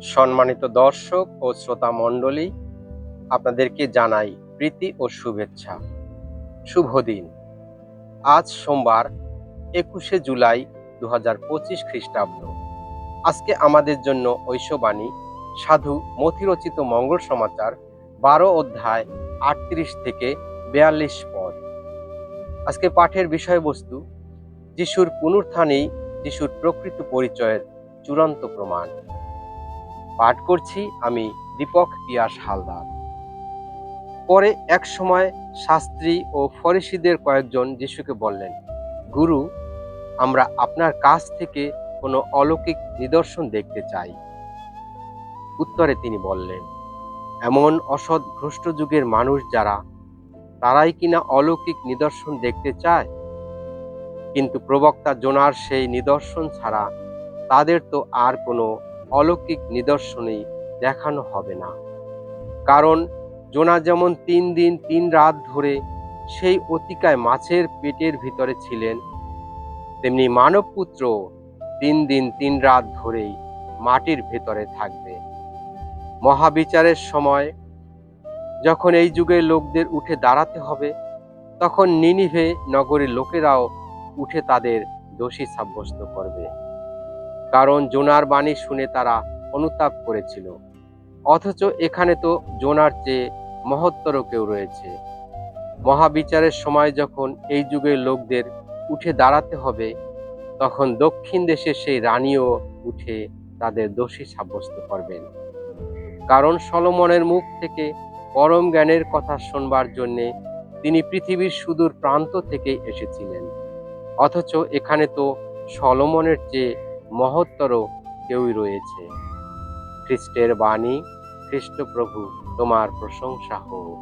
সম্মানিত দর্শক ও শ্রোতা মণ্ডলী, আপনাদেরকে জানাই প্রীতি ও শুভেচ্ছা। শুভ দিন। আজ সোমবার 21শে জুলাই 2025 খ্রিস্টাব্দ। আজকে আমাদের জন্য ঐশবাণী সাধু মথিরচিত মঙ্গল সমাচার 12 অধ্যায় 38 থেকে 42 পদ। আজকে পাঠের বিষয়বস্তু যিশুর পুনরুত্থানেই যিশুর প্রকৃত পরিচয়ের চূড়ান্ত প্রমাণ। পাঠ করছি আমি দীপক পিয়াস হালদার। পরে এক সময় শাস্ত্রী ও ফরিসীদের কয়েকজন যিশুকে বললেন, গুরু, আমরা আপনার কাছ থেকে কোনো অলৌকিক নিদর্শন দেখতে চাই। উত্তরে তিনি বললেন, এমন অসৎ ভ্রষ্ট যুগের মানুষ যারা, তারাই কিনা অলৌকিক নিদর্শন দেখতে চায়? কিন্তু প্রবক্তা জোনার সেই নিদর্শন ছাড়া তাদের তো আর কোনো অলৌকিক নিদর্শনই দেখানো হবে না। কারণ জোনা যেমন 3 দিন 3 রাত ধরে সেই অতিকায় মাছের পেটের ভিতরে ছিলেন, তেমনি মানবপুত্র 3 দিন 3 রাত ধরেই মাটির ভেতরে থাকবে। মহাবিচারের সময় যখন এই যুগের লোকদের উঠে দাঁড়াতে হবে, তখন নিনিভে নগরের লোকেরাও উঠে তাদের দোষী সাব্যস্ত করবে। কারণ জোনার বাণী শুনে তারা অনুতাপ করেছিল, অথচ এখানে তো জোনার চেয়ে মহত্তর কেউ রয়েছে। মহাবিচারের সময় যখন এই যুগের লোকদের উঠে দাঁড়াতে হবে, তখন দক্ষিণ দেশের সেই রানীও উঠে তাদের দোষী সাব্যস্ত করবেন। কারণ সলোমনের মুখ থেকে পরম জ্ঞানের কথা শুনবার জন্যে তিনি পৃথিবীর সুদূর প্রান্ত থেকে এসেছিলেন, অথচ এখানে তো সলোমনের চেয়ে মহত্তর কেউই রয়েছে। খ্রিস্টের বাণী। খ্রিস্ট প্রভু, তোমার প্রশংসা হোক।